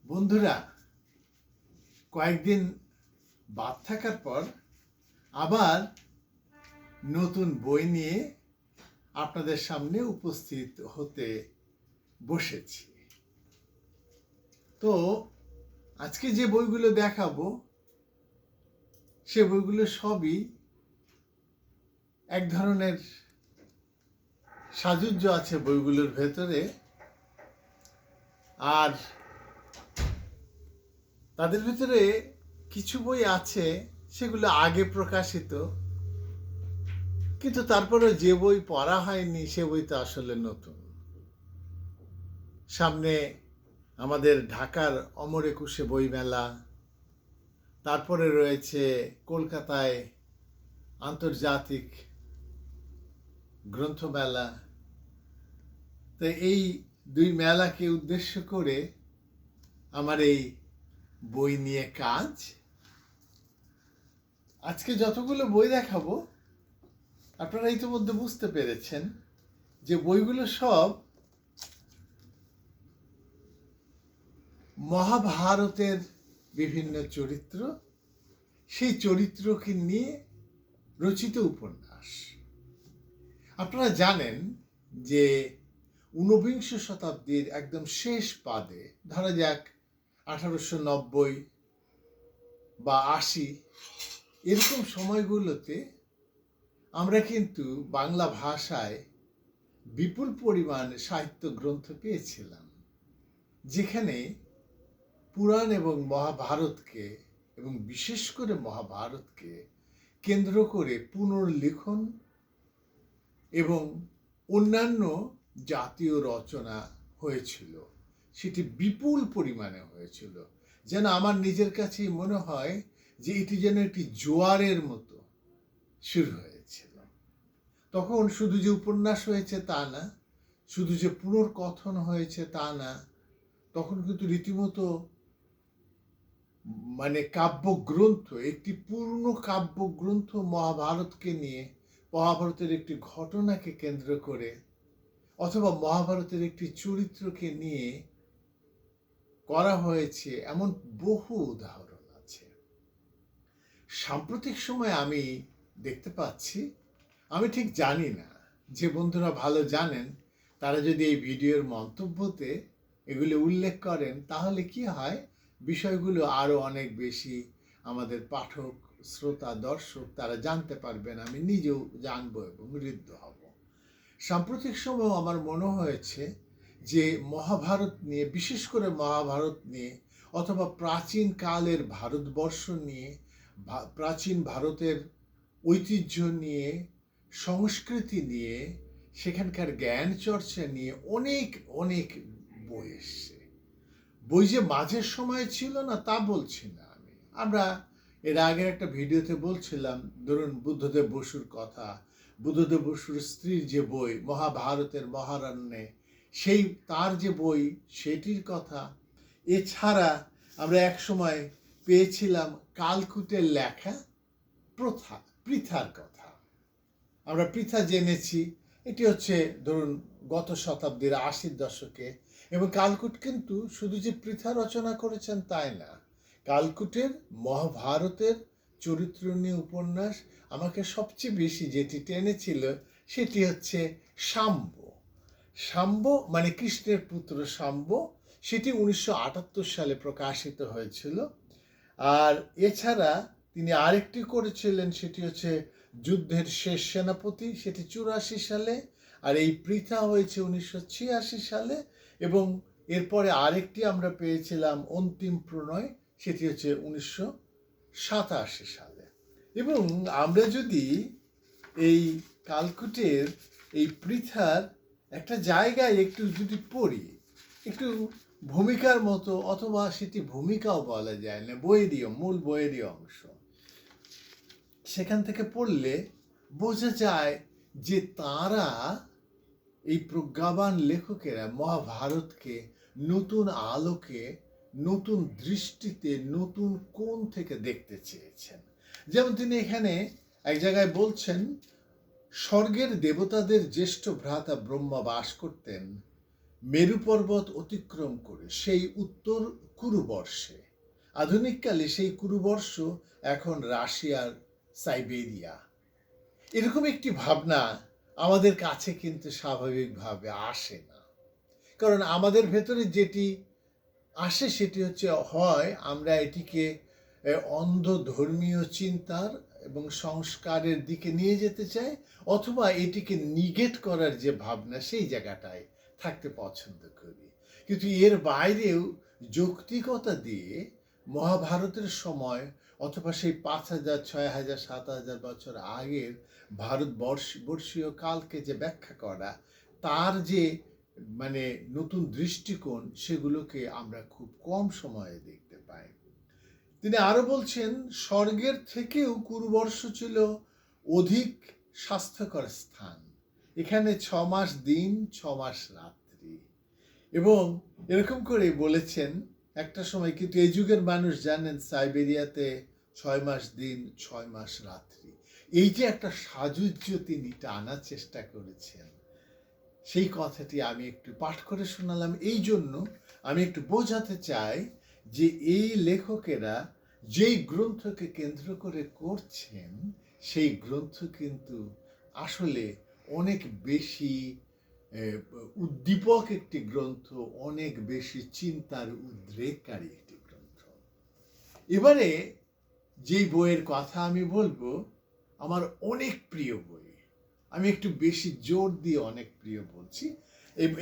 বন্ধুরা, কয়েকদিন বাদ থাকার পর আবার নতুন বই নিয়ে আপনাদের সামনে উপস্থিত হতে বসেছি। তো আজকে যে বইগুলো দেখাবো সে বইগুলো সবই এক ধরনের সাজুজ্য আছে বইগুলোর ভেতরে, আর তাদের ভিতরে কিছু বই আছে সেগুলো আগে প্রকাশিত, কিন্তু তারপরে যে বই পড়া হয়নি সে বই তো আসলে নতুন। সামনে আমাদের ঢাকার অমর একুশে বইমেলা, তারপরে রয়েছে কলকাতায় আন্তর্জাতিক গ্রন্থমেলা। তো এই দুই মেলাকে উদ্দেশ্য করে আমার এই বই নিয়ে কাজ। আজকে যতগুলো বই দেখাবো আপনারা ইতিমধ্যে বুঝতে পেরেছেন যে বইগুলো সব মহাভারতের বিভিন্ন চরিত্র, সেই চরিত্রকে নিয়ে রচিত উপন্যাস। আপনারা জানেন যে ঊনবিংশ শতাব্দীর একদম শেষ পাদে, ধরা যাক 1890 বা 80 এরকম সময়গুলোতে আমরা কিন্তু বাংলা ভাষায় বিপুল পরিমাণ সাহিত্য গ্রন্থ পেয়েছিলাম, যেখানে পুরাণ এবং মহাভারতকে এবং বিশেষ করে মহাভারতকে কেন্দ্র করে পুনর্লিখন এবং অন্যান্য জাতীয় রচনা হয়েছিল। সেটি বিপুল পরিমাণে হয়েছিল, যেন আমার নিজের কাছেই মনে হয় যে এটি যেন একটি জোয়ারের মতো শুরু হয়েছিল। তখন শুধু যে উপন্যাস হয়েছে তা না, শুধু যে পুনর্কথন হয়েছে তা না, তখন কিন্তু রীতিমতো কাব্যগ্রন্থ, একটি পূর্ণ কাব্যগ্রন্থ মহাভারতকে নিয়ে, মহাভারতের একটি ঘটনাকে কেন্দ্র করে অথবা মহাভারতের একটি চরিত্রকে নিয়ে করা হয়েছে, এমন বহু উদাহরণ আছে। সাম্প্রতিক সময় আমি দেখতে পাচ্ছি, আমি ঠিক জানি না, যে বন্ধুরা ভালো জানেন তারা যদি এই ভিডিওর মন্তব্যতে এগুলো উল্লেখ করেন তাহলে কি হয়, বিষয়গুলো আরো অনেক বেশি আমাদের পাঠক, শ্রোতা, দর্শক তারা জানতে পারবেন, আমি নিজেও জানবো এবং ঋদ্ধ হব। সাম্প্রতিক সময় আমার মনে হয়েছে যে মহাভারত নিয়ে, বিশেষ করে মহাভারত নিয়ে অথবা প্রাচীন কালের ভারতবর্ষ নিয়ে, প্রাচীন ভারতের ঐতিহ্য নিয়ে, সংস্কৃতি নিয়ে, সেখানকার জ্ঞান চর্চা নিয়ে অনেক অনেক বই এসছে। বই যে মাঝের সময় ছিল না তা বলছি না আমি। আমরা এর আগের একটা ভিডিওতে বলছিলাম, ধরুন বুদ্ধদেব বসুর কথা, বুদ্ধদেব বসুর স্ত্রীর যে বই মহাভারতের মহারণ্যে, সেই তার যে বই সেটির কথা। এছাড়া আমরা এক সময় পেয়েছিলাম কালকুটের লেখা পৃথার কথা। আমরা পৃথা জেনেছি, এটি হচ্ছে ধরুন গত শতাব্দীর 80-র দশকে। এবং কালকুট কিন্তু শুধু যে পৃথা রচনা করেছেন তাই না, কালকুটের মহাভারতের চরিত্র নিয়ে উপন্যাস আমাকে সবচেয়ে বেশি যেটি টেনেছিল সেটি হচ্ছে শাম্ব। শাম্ব মানে কৃষ্ণের পুত্র শাম্ব, সেটি 1978 সালে প্রকাশিত হয়েছিল। আর এছাড়া তিনি আরেকটি করেছিলেন, সেটি হচ্ছে যুদ্ধের শেষ সেনাপতি, সেটি 84 সালে। আর এই পৃথা হয়েছে 1986 সালে। এবং এরপরে আরেকটি আমরা পেয়েছিলাম অন্তিম প্রণয়, সেটি হচ্ছে 1987 সালে। এবং আমরা যদি এই কালকুটের এই পৃথার একটা জায়গায় একটু যদি পড়ি, একটু ভূমিকার মতো, অথবা সেটি ভূমিকাও বলা যায় না, বইয়েরই মূল বইয়েরই অংশ, সেখান থেকে পড়লে বোঝা যায় যে তারা, এই প্রজ্ঞাবান লেখকেরা মহাভারতকে নতুন আলোকে, নতুন দৃষ্টিতে, নতুন কোণ থেকে দেখতে চেয়েছেন। যেমন তিনি এখানে এক জায়গায় বলছেন, স্বর্গের দেবতাদের জ্যেষ্ঠ ভ্রাতা ব্রহ্মা বাস করতেন মেরু পর্বত অতিক্রম করে সেই উত্তর কুরুবর্ষে, আধুনিককালে সেই কুরুবর্ষ এখন রাশিয়ার সাইবেরিয়া, এরকম একটি ভাবনা আমাদের কাছে কিন্তু স্বাভাবিকভাবে আসে না। কারণ আমাদের ভেতরে যেটি আসে সেটি হচ্ছে, হয় আমরা এটিকে অন্ধ ধর্মীয় চিন্তার এবং সংস্কারের দিকে নিয়ে যেতে চাই, অথবা এটিকে নিগেট করার যে ভাবনা সেই জায়গাটায় থাকতে পছন্দ করি। কিন্তু এর বাইরেও যৌক্তিকতা দিয়ে মহাভারতের সময় অথবা সেই 5,000, 6,000, 7,000 বছর আগের ভারতবর্ষীয় কালকে যে ব্যাখ্যা করা, তার যে মানে নতুন দৃষ্টিকোণ, সেগুলোকে আমরা খুব কম সময়ে দেখতে পাই। তিনি আরো বলছেন, স্বর্গের থেকেও কুরুবর্ষ ছিল অধিক স্বাস্থ্যকর স্থান। এখানে 6 মাস দিন, 6 মাস রাত্রি, এবং এরকম করে বলেছেন একটা সময়। কিন্তু এই যুগের মানুষ জানেন সাইবেরিয়াতে 6 মাস দিন, 6 মাস রাত্রি। এই যে একটা সাযুজ্য তিনি টানার চেষ্টা করেছেন, সেই কথাটি আমি একটু পাঠ করে শোনালাম। এই জন্য আমি একটু বোঝাতে চাই যে এই লেখকেরা যেই গ্রন্থকে কেন্দ্র করে করছেন, সেই গ্রন্থ কিন্তু আসলে অনেক বেশি উদ্দীপক একটি গ্রন্থ, অনেক বেশি চিন্তার উদ্রেককারী একটি গ্রন্থ। এবারে যেই বইয়ের কথা আমি বলবো, আমার অনেক প্রিয় বই, আমি একটু বেশি জোর দিয়ে অনেক প্রিয় বলছি।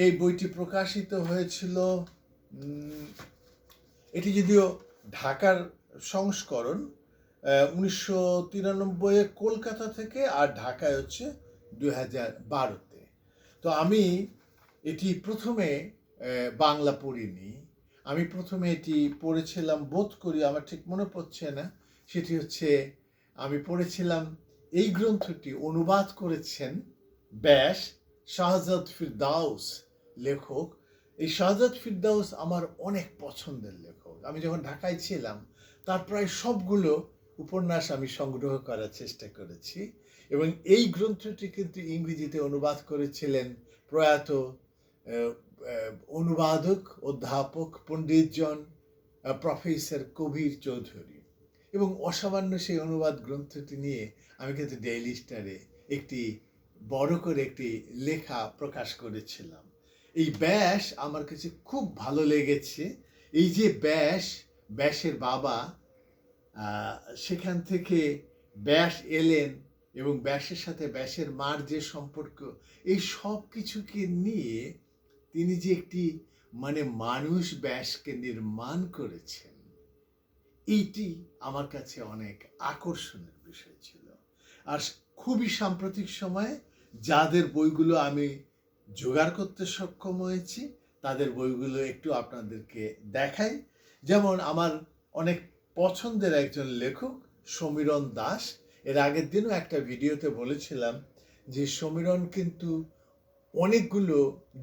এই বইটি প্রকাশিত হয়েছিল, এটি যদিও ঢাকার সংস্করণ, 1993 কলকাতা থেকে, আর ঢাকায় হচ্ছে 2012-তে। তো আমি এটি প্রথমে বাংলা পড়িনি, আমি প্রথমে এটি পড়েছিলাম, বোধ করি, আমার ঠিক মনে পড়ছে না, সেটি হচ্ছে আমি পড়েছিলাম, এই গ্রন্থটি অনুবাদ করেছেন ব্যাস, শাহজাদ ফিরদাউস লেখক। এই শাহজাদ ফিরদাউস আমার অনেক পছন্দের লেখক। আমি যখন ঢাকায় ছিলাম তার প্রায় সবগুলো উপন্যাস আমি সংগ্রহ করার চেষ্টা করেছি, এবং এই গ্রন্থটি কিন্তু ইংরেজিতে অনুবাদ করেছিলেন প্রয়াত অনুবাদক, অধ্যাপক, পণ্ডিতজন প্রফেসর কবির চৌধুরী। এবং অসামান্য সেই অনুবাদ গ্রন্থটি নিয়ে আমি কিন্তু ডেইলি স্টারে একটি বড় করে একটি লেখা প্রকাশ করেছিলাম। এই ব্যাস আমার কাছে খুব ভালো লেগেছে। এই যে ব্যাসের বাবা, সেখান থেকে ব্যাস এলেন, এবং ব্যাসের সাথে ব্যাসের মার যে সম্পর্ক, এই সব কিছুকে নিয়ে তিনি যে একটি মানে মানুষ ব্যাসকে নির্মাণ করেছেন, এইটি আমার কাছে অনেক আকর্ষণের বিষয় ছিল। আর খুবই সাম্প্রতিক সময়ে যাদের বইগুলো আমি জোগাড় করতে সক্ষম হয়েছি, তাদের বইগুলো একটু আপনাদেরকে দেখাই। যেমন আমার অনেক পছন্দের একজন লেখক সমীরণ দাস। এর আগের দিনও একটা ভিডিওতে বলেছিলাম যে সমীরণ কিন্তু অনেকগুলো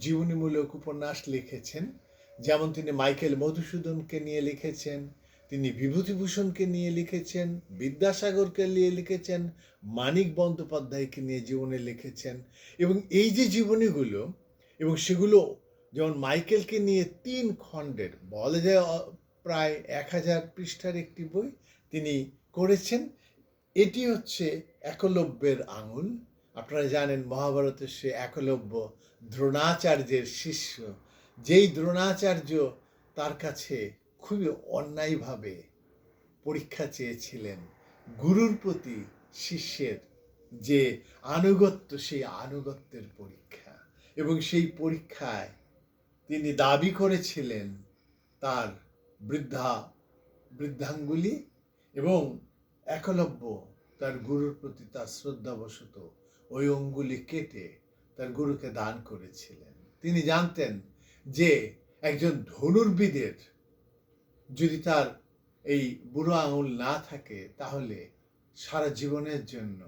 জীবনীমূলক উপন্যাস লিখেছেন। যেমন তিনি মাইকেল মধুসূদনকে নিয়ে লিখেছেন, তিনি বিভূতিভূষণকে নিয়ে লিখেছেন, বিদ্যাসাগরকে নিয়ে লিখেছেন, মানিক বন্দ্যোপাধ্যায়কে নিয়ে জীবনী লিখেছেন। এবং এই যে জীবনীগুলো, এবং সেগুলো যেমন মাইকেলকে নিয়ে 3 খণ্ডের, বলা যায় প্রায় 1000 পৃষ্ঠার একটি বই তিনি করেছেন। এটি হচ্ছে একলব্যের আঙুল। আপনারা জানেন মহাভারতের সে একলব্য দ্রোণাচার্যের শিষ্য, যেই দ্রোণাচার্য তার কাছে খুবই অন্যায়ভাবে পরীক্ষা চেয়েছিলেন, গুরুর প্রতি শিষ্যের যে আনুগত্য, সেই আনুগত্যের পরীক্ষা। এবং সেই পরীক্ষায় তিনি দাবি করেছিলেন তার বৃদ্ধাঙ্গুলি, এবং একলব্য তার গুরুর প্রতি তার শ্রদ্ধাবশত ওই অঙ্গুলি কেটে তার গুরুকে দান করেছিলেন। তিনি জানতেন যে একজন ধনুর্বিদের যদি তার এই বুড়ো আঙুল না থাকে, তাহলে সারা জীবনের জন্য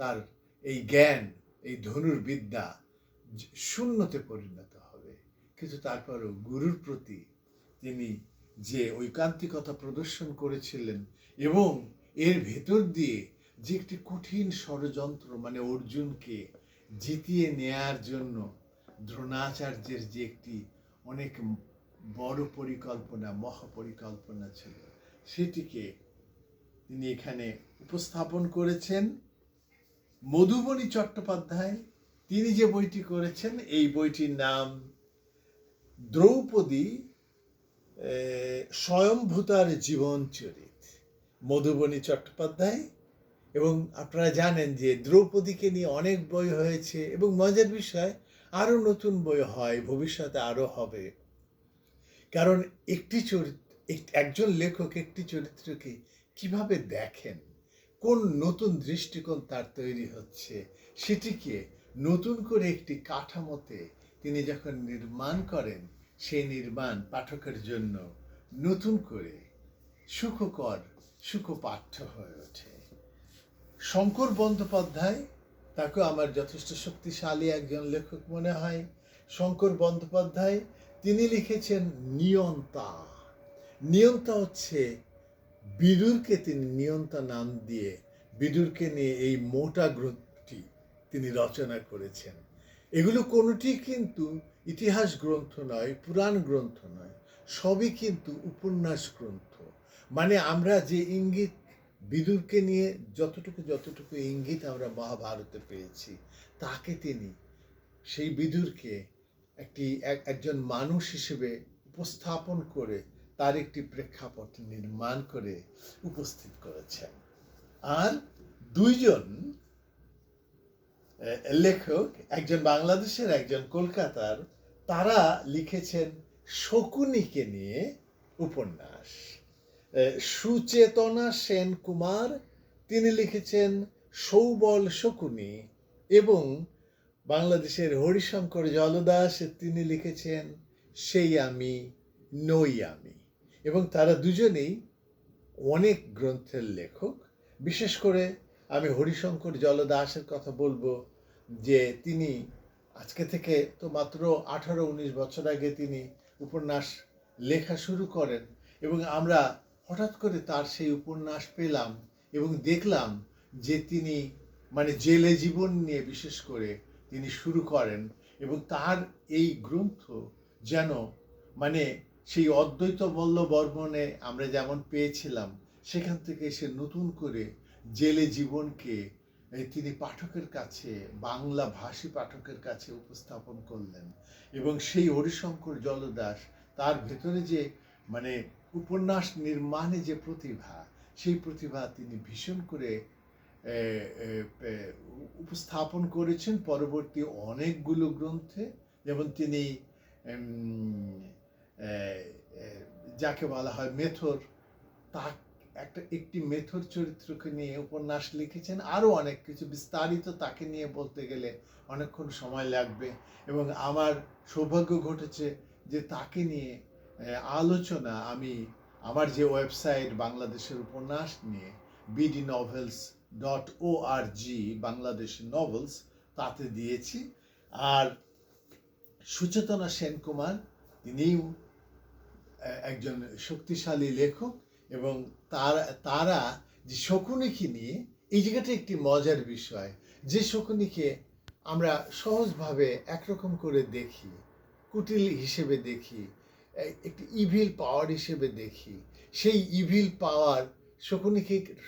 তার এই জ্ঞান, এই ধনুর্বিদ্যা শূন্যতে পরিণত হবে। কিন্তু তারপরেও গুরুর প্রতি তিনি যে ঐকান্তিকতা প্রদর্শন করেছিলেন, এবং এর ভেতর দিয়ে যে একটি কঠিন ষড়যন্ত্র, মানে অর্জুনকে জিতিয়ে নেয়ার জন্য দ্রোণাচার্যের যে একটি অনেক বড় পরিকল্পনা, মহাপরিকল্পনা ছিল, সেটিকে তিনি এখানে উপস্থাপন করেছেন। মধুবনী চট্টোপাধ্যায় তিনি যে বইটি করেছেন, এই বইটির নাম দ্রৌপদী স্বয়ম্ভূতার জীবনচরিত, মধুবনী চট্টোপাধ্যায়। এবং আপনারা জানেন যে দ্রৌপদীকে নিয়ে অনেক বই হয়েছে, এবং মজার বিষয় আরও নতুন বই হয়, ভবিষ্যতে আরও হবে। কারণ একজন লেখক একটি চরিত্রকে কিভাবে দেখেন, কোন নতুন দৃষ্টিকোণ তার তৈরি হচ্ছে, সেটিকে নতুন করে একটি কাঠামোতে তিনি যখন নির্মাণ করেন, সেই নির্মাণ পাঠকের জন্য নতুন করে সুখপাঠ্য হয়ে ওঠে। শঙ্কর বন্দ্যোপাধ্যায়, তাকে আমার যথেষ্ট শক্তিশালী একজন লেখক মনে হয়। শঙ্কর বন্দ্যোপাধ্যায় তিনি লিখেছেন নিয়ন্তা। নিয়ন্তা হচ্ছে বিদুরকে তিনি নিয়ন্তা নাম দিয়ে বিদুরকে নিয়ে এই মোটা গ্রন্থটি তিনি রচনা করেছেন। এগুলো কোনোটি কিন্তু ইতিহাস গ্রন্থ নয়, পুরাণ গ্রন্থ নয়, সবই কিন্তু উপন্যাস গ্রন্থ। মানে আমরা যে ইঙ্গিত বিদুরকে নিয়ে যতটুকু ইঙ্গিত আমরা মহাভারতে পেয়েছি, তাকে তিনি সেই বিদুরকে একজন মানুষ হিসেবে উপস্থাপন করে তার একটি প্রেক্ষাপট নির্মাণ করে উপস্থিত করেছেন। আর দুইজন লেখক, একজন বাংলাদেশের, একজন কলকাতার, তারা লিখেছেন শকুনিকে নিয়ে উপন্যাস। সুচেতনা সেন কুমার তিনি লিখেছেন সৌবল শকুনি, এবং বাংলাদেশের হরিশঙ্কর জলদাস তিনি লিখেছেন সেই আমি নই আমি। এবং তারা দুজনেই অনেক গ্রন্থের লেখক। বিশেষ করে আমি হরিশঙ্কর জলদাসের কথা বলবো, যে তিনি আজকে থেকে তো মাত্র 18-19 বছর আগে তিনি উপন্যাস লেখা শুরু করেন, এবং আমরা হঠাৎ করে তার সেই উপন্যাস পেলাম এবং দেখলাম যে তিনি মানে জেলে জীবন নিয়ে বিশেষ করে তিনি শুরু করেন, এবং তার এই গ্রন্থ যেন মানে সেই অদ্বৈত বল্লভ বর্মণে আমরা যেমন পেয়েছিলাম, সেখান থেকে সে নতুন করে জেলে জীবনকে তিনি পাঠকের কাছে, বাংলা ভাষী পাঠকের কাছে উপস্থাপন করলেন। এবং সেই হরিশঙ্কর জলদাস, তার ভেতরে যে মানে উপন্যাস নির্মাণে যে প্রতিভা, সেই প্রতিভা তিনি ভীষণ করে উপস্থাপন করেছেন পরবর্তী অনেকগুলো গ্রন্থে। যেমন তিনি যাকে বলা হয় মেথর, তা একটি মেথর চরিত্রকে নিয়ে উপন্যাস লিখেছেন। আরও অনেক কিছু বিস্তারিত তাকে নিয়ে বলতে গেলে অনেকক্ষণ সময় লাগবে, এবং আমার সৌভাগ্য ঘটেছে যে তাকে নিয়ে আলোচনা আমি আমার যে ওয়েবসাইট বাংলাদেশের উপন্যাস নিয়ে bdnovels.org, বাংলাদেশ নভেলস, তাতে দিয়েছি। আর সুচেতনা সেন কুমার তিনিও একজন শক্তিশালী লেখক, এবং তারা যে শকুনিকে নিয়ে, এই জায়গাটা একটি মজার বিষয়, যে শকুনিকে আমরা সহজভাবে একরকম করে দেখি, কুটিল হিসেবে দেখি, একটি ইভিল পাওয়ার হিসেবে দেখি, সেই ইভিল পাওয়ার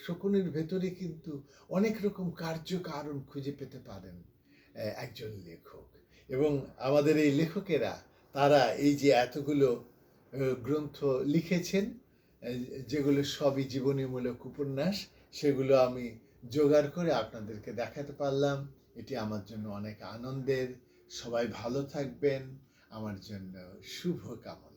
শকুনির ভেতরে কিন্তু অনেক রকম কার্যকারণ খুঁজে পেতে পারেন একজন লেখক। এবং আমাদের এই লেখকেরা, তারা এই যে এতগুলো গ্রন্থ লিখেছেন, যেগুলো সবই জীবনীমূলক উপন্যাস, সেগুলো আমি জোগাড় করে আপনাদেরকে দেখাতে পারলাম। এটি আমার জন্য অনেক আনন্দের। সবাই ভালো থাকবেন, আমার জন্য শুভকামনা।